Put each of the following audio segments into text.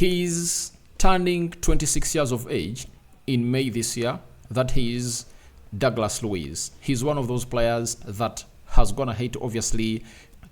He's turning 26 years of age in May this year. That is Douglas Luiz. He's one of those players that has gone ahead to obviously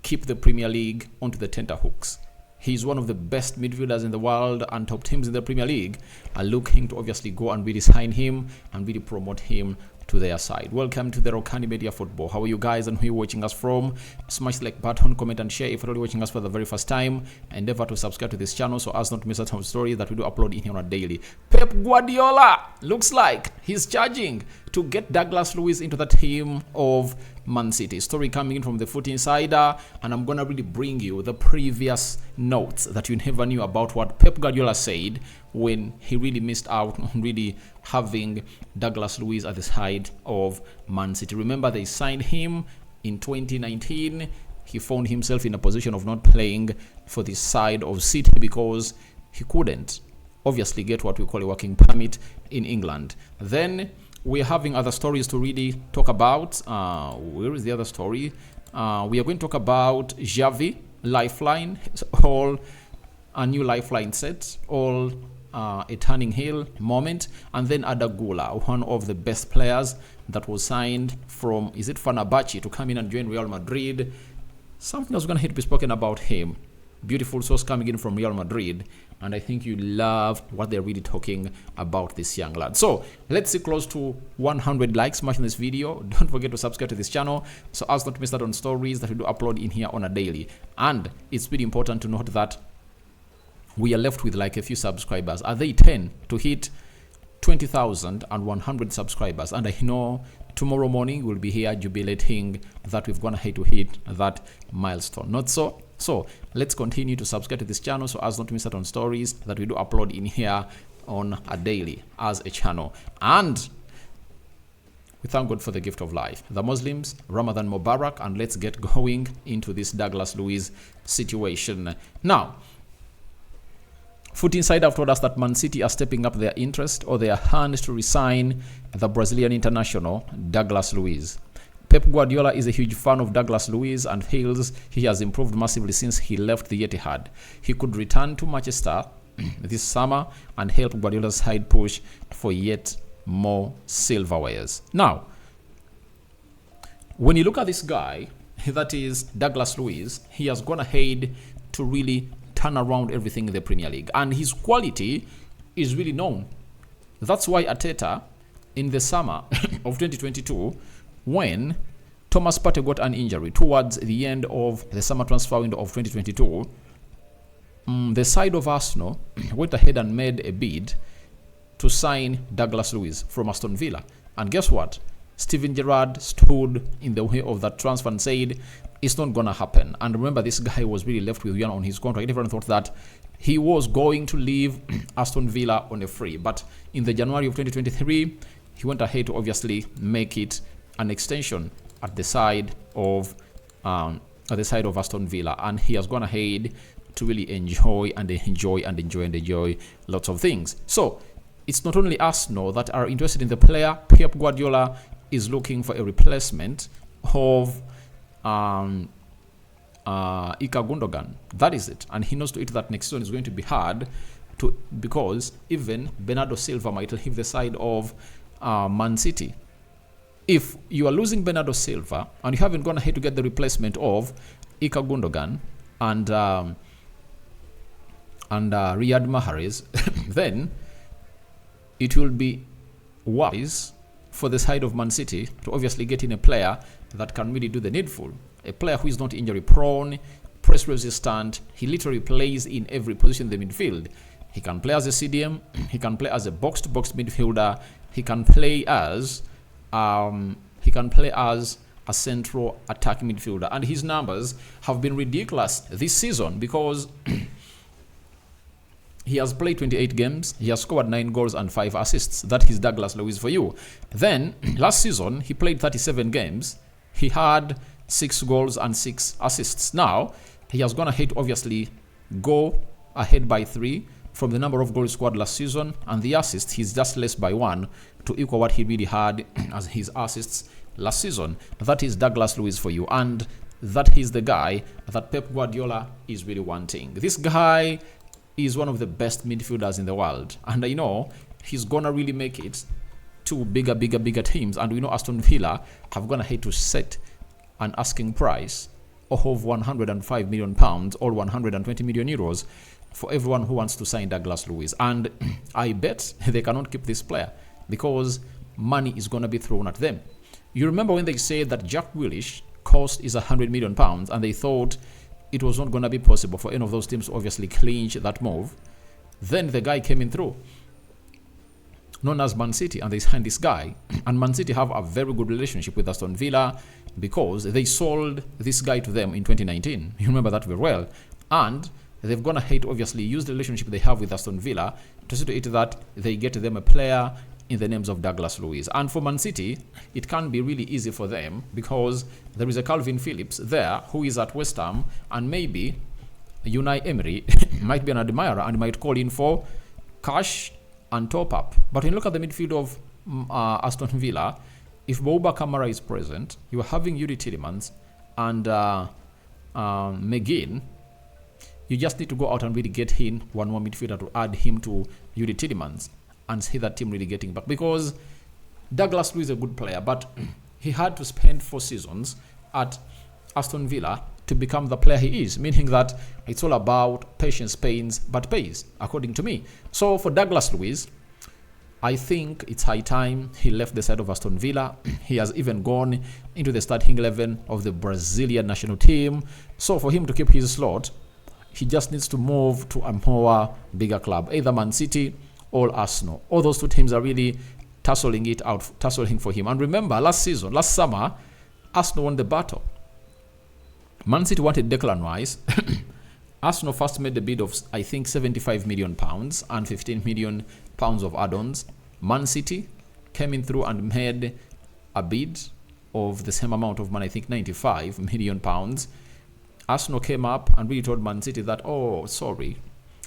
keep the Premier League onto the tenterhooks. He's one of the best midfielders in the world, and top teams in the Premier League are looking to obviously go and really sign him and really promote him to their side. Welcome to the Rokani Media Football. How are you guys and who are you watching us from? Smash the like button, comment and share. If you're already watching us for the very first time, endeavor to subscribe to this channel so as not to miss out on stories that we do upload in here on a daily. Pep Guardiola looks like he's charging to get Douglas Luiz into the team of Man City. Story coming in from the Foot Insider, and I'm gonna really bring you the previous notes that you never knew about what Pep Guardiola said when he really missed out on really having Douglas Luiz at the side of Man City. Remember, they signed him in 2019. He found himself in a position of not playing for the side of City because he couldn't obviously get what we call a working permit in England. Then we're having other stories to really talk about. Where is the other story? We are going to talk about Xavi, Lifeline, all a new Lifeline set, all a turning heel moment, and then Adagula, one of the best players that was signed from, is it Fenerbahce, to come in and join Real Madrid. Something that's going to be spoken about him. Beautiful source coming in from Real Madrid, and I think you love what they're really talking about this young lad. So let's see close to 100 likes smashing this video. Don't forget to subscribe to this channel so as not to miss out on stories that we do upload in here on a daily. And it's really important to note that we are left with like a few subscribers. Are they 10 to hit 20,100 subscribers? And I know tomorrow morning we'll be here jubilating that we've gone ahead to hit that milestone. Not so? So let's continue to subscribe to this channel so as not to miss out on stories that we do upload in here on a daily as a channel. And we thank God for the gift of life. The Muslims, Ramadan Mubarak, and let's get going into this Douglas Luiz situation. Now, Foot Insider have told us that Man City are stepping up their interest or their hand to resign the Brazilian international Douglas Luiz. Pep Guardiola is a huge fan of Douglas Luiz and feels he has improved massively since he left the Etihad. He could return to Manchester this summer and help Guardiola's side push for yet more silverwares. Now, when you look at this guy, that is Douglas Luiz, he has gone ahead to really turn around everything in the Premier League, and his quality is really known. That's why Arteta, in the summer of 2022, when Thomas Partey got an injury towards the end of the summer transfer window of 2022, the side of Arsenal went ahead and made a bid to sign Douglas Luiz from Aston Villa. And guess what? Steven Gerrard stood in the way of that transfer and said, it's not going to happen. And remember, this guy was really left with one on his contract. Everyone thought that he was going to leave Aston Villa on a free. But in the January of 2023, he went ahead to obviously make it an extension at the side of Aston Villa, and he has gone ahead to really enjoy lots of things. So it's not only Arsenal that are interested in the player. Pep Guardiola is looking for a replacement of Ika Gundogan. That is it, and he knows to it that next season is going to be hard because even Bernardo Silva might leave the side of Man City. If you are losing Bernardo Silva and you haven't gone ahead to get the replacement of Ika Gundogan and Riyad Mahrez, then it will be wise for the side of Man City to obviously get in a player that can really do the needful. A player who is not injury prone, press resistant. He literally plays in every position in the midfield. He can play as a CDM. He can play as a box-to-box midfielder. He can play as a central attacking midfielder, and his numbers have been ridiculous this season because he has played 28 games, he has scored 9 goals and 5 assists. That is Douglas Luiz for you. Then last season he played 37 games, he had 6 goals and 6 assists. Now he has gone ahead to obviously go ahead by 3 from the number of goals scored last season, and the assists, he's just less by 1 to equal what he really had as his assists last season. That is Douglas Luiz for you, and that is the guy that Pep Guardiola is really wanting. This guy is one of the best midfielders in the world. And I know he's going to really make it to bigger teams. And we know Aston Villa have gone ahead to set an asking price of 105 million pounds or 120 million euros for everyone who wants to sign Douglas Luiz. And I bet they cannot keep this player because money is going to be thrown at them. You remember when they said that Jack Grealish cost is 100 million pounds and they thought it was not going to be possible for any of those teams to obviously clinch that move. Then the guy came in through, known as Man City, and they signed this guy. And Man City have a very good relationship with Aston Villa because they sold this guy to them in 2019. You remember that very well. And they've gone ahead to obviously use the relationship they have with Aston Villa to see to it that they get them a player in the names of Douglas Luiz. And for Man City, it can be really easy for them because there is a Calvin Phillips there who is at West Ham, and maybe Unai Emery might be an admirer and might call in for cash and top up. But when you look at the midfield of Aston Villa, if Bouba Kamara is present, you are having Yuri Tielemans and McGinn. You just need to go out and really get in one more midfielder to add him to Yuri Tielemans and see that team really getting back. Because Douglas Luiz is a good player, but he had to spend 4 seasons at Aston Villa to become the player he is, meaning that it's all about patience pains but pays, according to me. So for Douglas Luiz, I think it's high time he left the side of Aston Villa. He has even gone into the starting 11 of the Brazilian national team. So for him to keep his slot, he just needs to move to a more bigger club, either Man City or Arsenal. All those 2 teams are really tussling for him. And remember, last summer, Arsenal won the battle. Man City wanted Declan Rice. Arsenal first made the bid of, I think, 75 million pounds and 15 million pounds of add-ons. Man City came in through and made a bid of the same amount of money, I think 95 million pounds. Arsenal came up and really told Man City that, oh, sorry,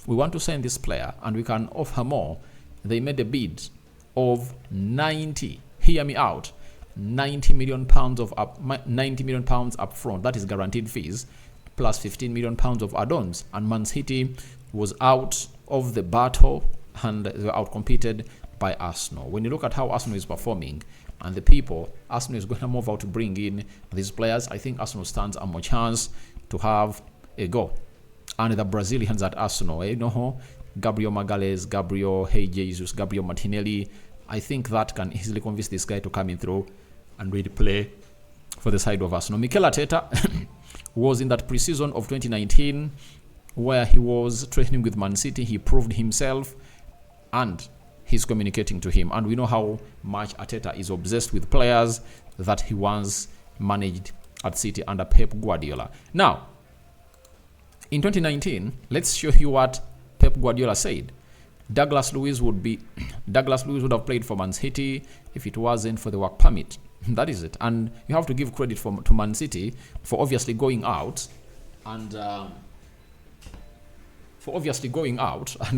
we want to sign this player and we can offer more. They made a bid of 90, hear me out, 90 million pounds up front. That is guaranteed fees, plus 15 million pounds of add-ons. And Man City was out of the battle and they were outcompeted by Arsenal. When you look at how Arsenal is performing and the people Arsenal is going to move out to bring in these players, I think Arsenal stands a more chance to have a go. And the Brazilians at Arsenal, Gabriel Magalhães, Gabriel Jesus, Gabriel Martinelli, I think that can easily convince this guy to come in through and really play for the side of Arsenal. Mikel Arteta was in that preseason of 2019 where he was training with Man City. He proved himself and he's communicating to him. And we know how much Arteta is obsessed with players that he once managed at City under Pep Guardiola. Now, in 2019, let's show you what Pep Guardiola said. Douglas Luiz would have played for Man City if it wasn't for the work permit. That is it. And you have to give credit to Man City for obviously going out and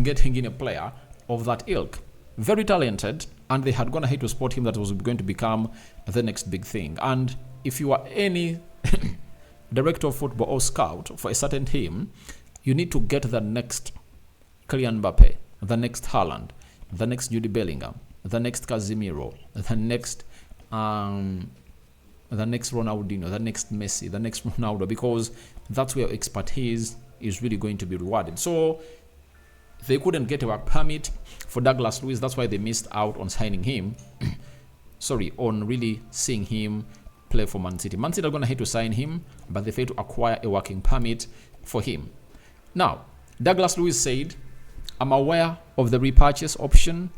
getting in a player of that ilk. Very talented, and they had gone ahead to spot him that was going to become the next big thing. And if you are any director of football or scout for a certain team, you need to get the next Kylian Mbappe, the next Haaland, the next Jude Bellingham, the next Casemiro, the next Ronaldinho, the next Messi, the next Ronaldo, because that's where expertise is really going to be rewarded. So they couldn't get a work permit for Douglas Luiz. That's why they missed out on signing him. On really seeing him play for Man City. Man City are going to have to sign him, but they failed to acquire a working permit for him. Now, Douglas Luiz said, I'm aware of the repurchase option.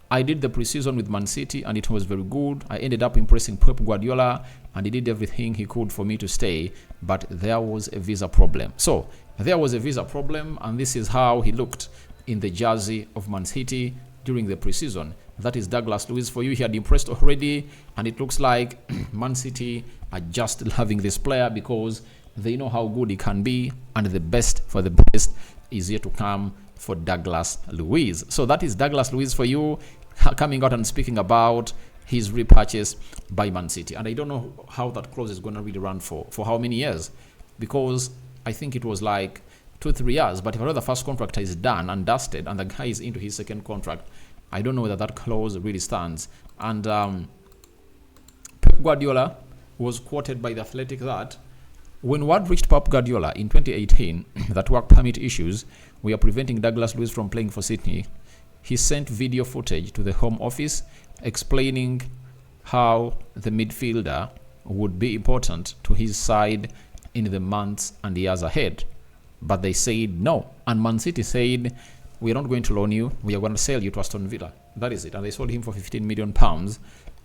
I did the preseason with Man City and it was very good. I ended up impressing Pep Guardiola and he did everything he could for me to stay, but there was a visa problem. So there was a visa problem, and this is how he looked in the jersey of Man City during the preseason. That is Douglas Luiz for you. He had impressed already, and it looks like Man City are just loving this player because they know how good he can be, and the best for the best is yet to come for Douglas Luiz. So that is Douglas Luiz for you, coming out and speaking about his repurchase by Man City. And I don't know how that clause is going to really run for how many years, because I think it was like 2-3 years. But if another first contract is done and dusted and the guy is into his second contract, I don't know whether that clause really stands. And Pep Guardiola was quoted by The Athletic that when word reached Pep Guardiola in 2018 that work permit issues were preventing Douglas Luiz from playing for Sydney, he sent video footage to the Home Office explaining how the midfielder would be important to his side in the months and years ahead. But they said no. And Man City said, we're not going to loan you, we are going to sell you to Aston Villa. That is it. And they sold him for £15 million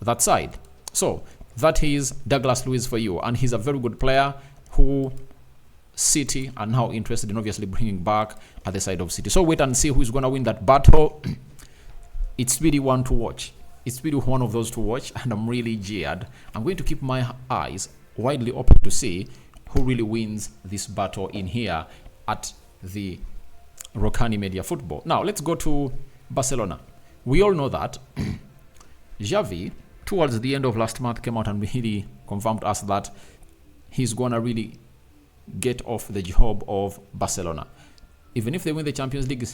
that side. So that is Douglas Luiz for you. And he's a very good player who City are now interested in obviously bringing back at the side of City. So wait and see who's going to win that battle. It's really one to watch. It's really one of those to watch, and I'm really jeered. I'm going to keep my eyes widely open to see who really wins this battle in here at the Rokani Media Football. Now, let's go to Barcelona. We all know that Xavi, towards the end of last month, came out and really confirmed to us that he's going to really get off the job of Barcelona. Even if they win the Champions League,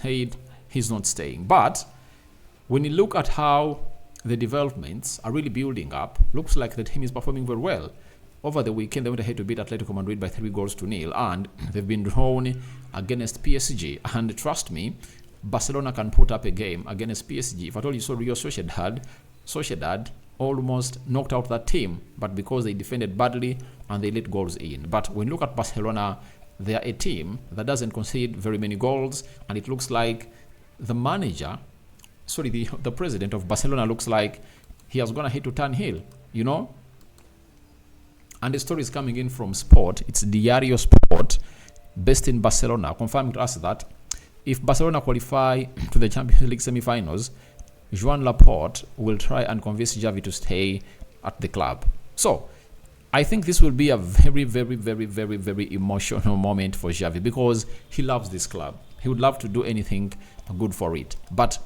he's not staying. But when you look at how the developments are really building up, looks like the team is performing very well. Over the weekend, they went ahead to beat Atletico Madrid by 3-0, and they've been drawn against PSG. And trust me, Barcelona can put up a game against PSG. If at all you saw Real Sociedad almost knocked out that team, but because they defended badly and they let goals in. But when you look at Barcelona, they are a team that doesn't concede very many goals, and it looks like the president of Barcelona looks like he has gone ahead to turn heel, you know. And the story is coming in from Sport. It's Diario Sport, based in Barcelona, confirming to us that if Barcelona qualify to the Champions League semi-finals, Joan Laporte will try and convince Xavi to stay at the club. So I think this will be a very, very, very, very, very emotional moment for Xavi, because he loves this club. He would love to do anything good for it. But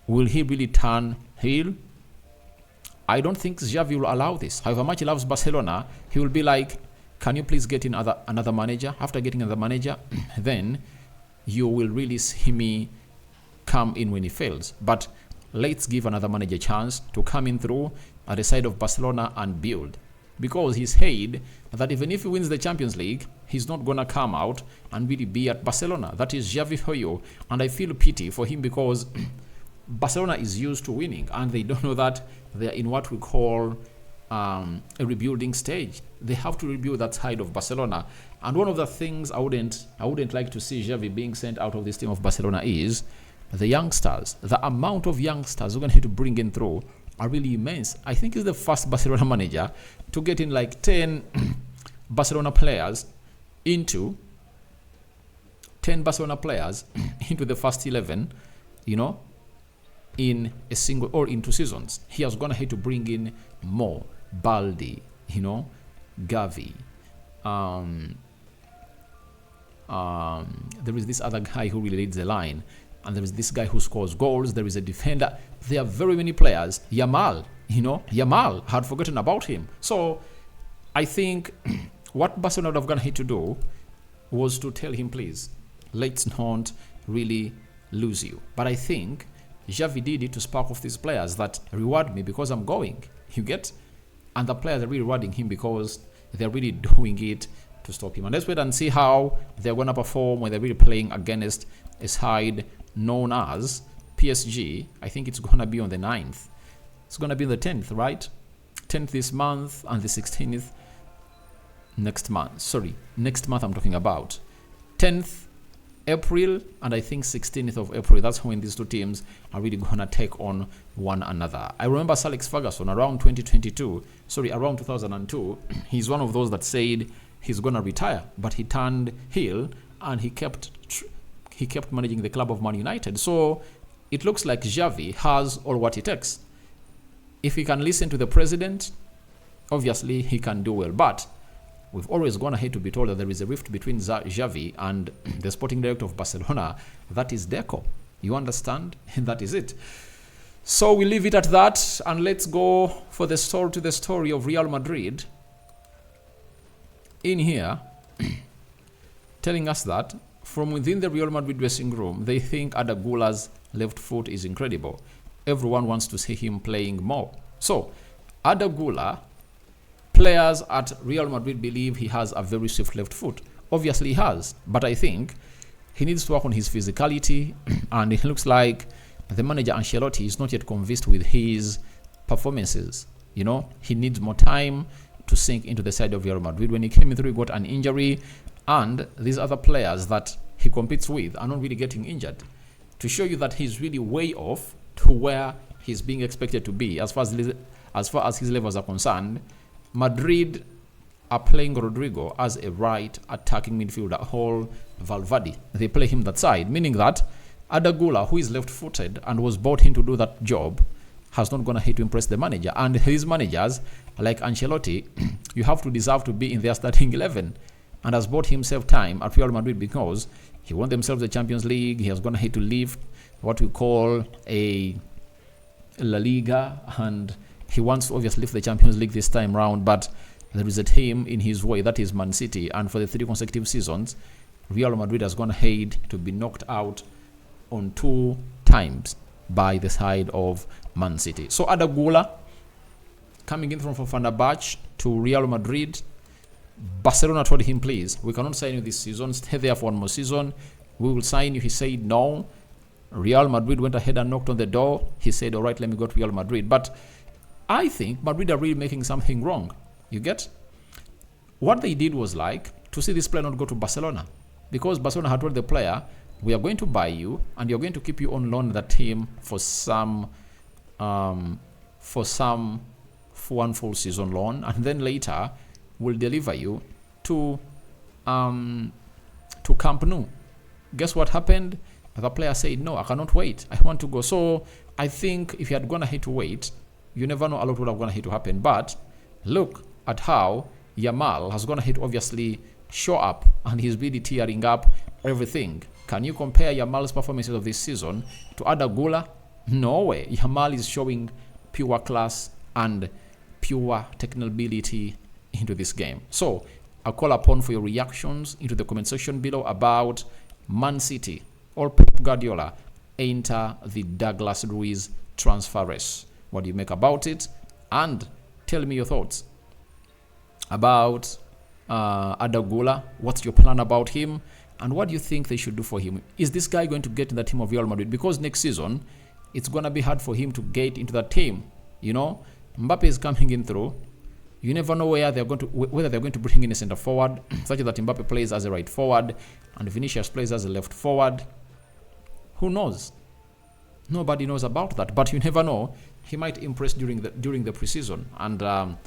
will he really turn heel? I don't think Xavi will allow this. However much he loves Barcelona, he will be like, can you please get in another manager? After getting another manager, then you will really see me come in when he fails. But let's give another manager a chance to come in through at the side of Barcelona and build. Because he said that even if he wins the Champions League, he's not going to come out and really be at Barcelona. That is Xavi for you. And I feel pity for him, because Barcelona is used to winning, and they don't know that they're in what we call a rebuilding stage. They have to rebuild that side of Barcelona. And one of the things I wouldn't like to see Xavi being sent out of this team of Barcelona is the youngsters. The amount of youngsters we're going to have to bring in through are really immense. I think he's the first Barcelona manager to get in like 10 Barcelona players into 10 Barcelona players into the first 11, you know, in a single or in 2 seasons. He has gone ahead to bring in more. Baldi, you know, Gavi. There is this other guy who really leads the line, and there is this guy who scores goals. There is a defender. There are very many players. Yamal, you know, Yamal, had forgotten about him. So I think what Barcelona would have gone ahead to do was to tell him, please, let's not really lose you. But I think Xavi did it to spark off these players that reward me because I'm going. You get? And the players are really rewarding him because they're really doing it to stop him. And let's wait and see how they're going to perform when they're really playing against a side known as PSG. I think it's going to be on the 9th. It's going to be the 10th, right? 10th this month and the 16th next month. Sorry, next month I'm talking about. 10th April and I think 16th of April. That's when these two teams are really going to take on one another. I remember Sir Alex Ferguson around 2002. He's one of those that said he's going to retire, but he turned heel and he kept managing the club of Man United. So it looks like Xavi has all what it takes. If he can listen to the president, obviously he can do well. But we've always gone ahead to be told that there is a rift between Xavi and the sporting director of Barcelona. That is Deco. You understand? And that is it. So we leave it at that, and let's go for the story of Real Madrid. In here, telling us that from within the Real Madrid dressing room, they think Arda Güler's left foot is incredible. Everyone wants to see him playing more. So, Arda Güler, players at Real Madrid believe he has a very swift left foot. Obviously he has, but I think he needs to work on his physicality, and it looks like the manager Ancelotti is not yet convinced with his performances. You know, he needs more time to sink into the side of Real Madrid. When he came through, he got an injury, and these other players that he competes with are not really getting injured. To show you that he's really way off to where he's being expected to be as far as his levels are concerned, Madrid are playing Rodrigo as a right attacking midfielder, or Valverde. They play him that side, meaning that Arda Güler, who is left-footed and was brought in to do that job, has not gone ahead to impress the manager. And his managers, like Ancelotti, you have to deserve to be in their starting 11, and has bought himself time at Real Madrid because he won themselves the Champions League. He has gone ahead to lift what we call a La Liga, and he wants to obviously lift the Champions League this time round, but there is a team in his way, that is Man City, and for the 3 consecutive seasons, Real Madrid has gone ahead to be knocked out on 2 times by the side of Man City. So Arda Güler coming in from Fenerbahce to Real Madrid. Barcelona told him, please, we cannot sign you this season, stay there for 1 more season, we will sign you. He said no. Real Madrid went ahead and knocked on the door. He said, all right, let me go to Real Madrid. But I think Madrid are really making something wrong. You get? What they did was like to see this player not go to Barcelona, because Barcelona had told the player, we are going to buy you and you're going to keep you on loan the team for one full season loan, and then later we'll deliver you to Camp Nou. Guess what happened? The player said, no, I cannot wait. I want to go. So I think if he had gone ahead to wait, you never know a lot would have gone ahead to happen. But look at how Yamal has gone ahead to obviously show up, and he's really tearing up everything. Can you compare Yamal's performances of this season to Arda Güler? No way. Yamal is showing pure class and pure technical ability into this game. So I'll call upon for your reactions into the comment section below about Man City or Pep Guardiola enter the Douglas Luiz transfer race. What do you make about it? And tell me your thoughts about Arda Güler. What's your plan about him? And what do you think they should do for him? Is this guy going to get in the team of Real Madrid? Because next season, it's going to be hard for him to get into that team. You know, Mbappe is coming in through. You never know whether they're going to bring in a center forward, such that Mbappe plays as a right forward and Vinicius plays as a left forward. Who knows? Nobody knows about that. But you never know. He might impress during the preseason, and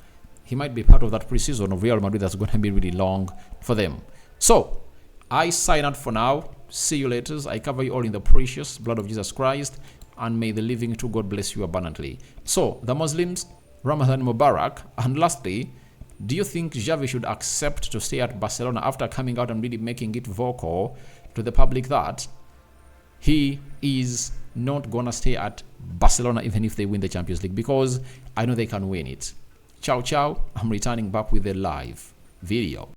he might be part of that preseason of Real Madrid that's going to be really long for them. So I sign out for now. See you later. I cover you all in the precious blood of Jesus Christ, and may the living true God bless you abundantly. So the Muslims, Ramadan Mubarak. And lastly, do you think Xavi should accept to stay at Barcelona after coming out and really making it vocal to the public that he is not going to stay at Barcelona even if they win the Champions League? Because I know they can win it. Ciao, ciao. I'm returning back with a live video.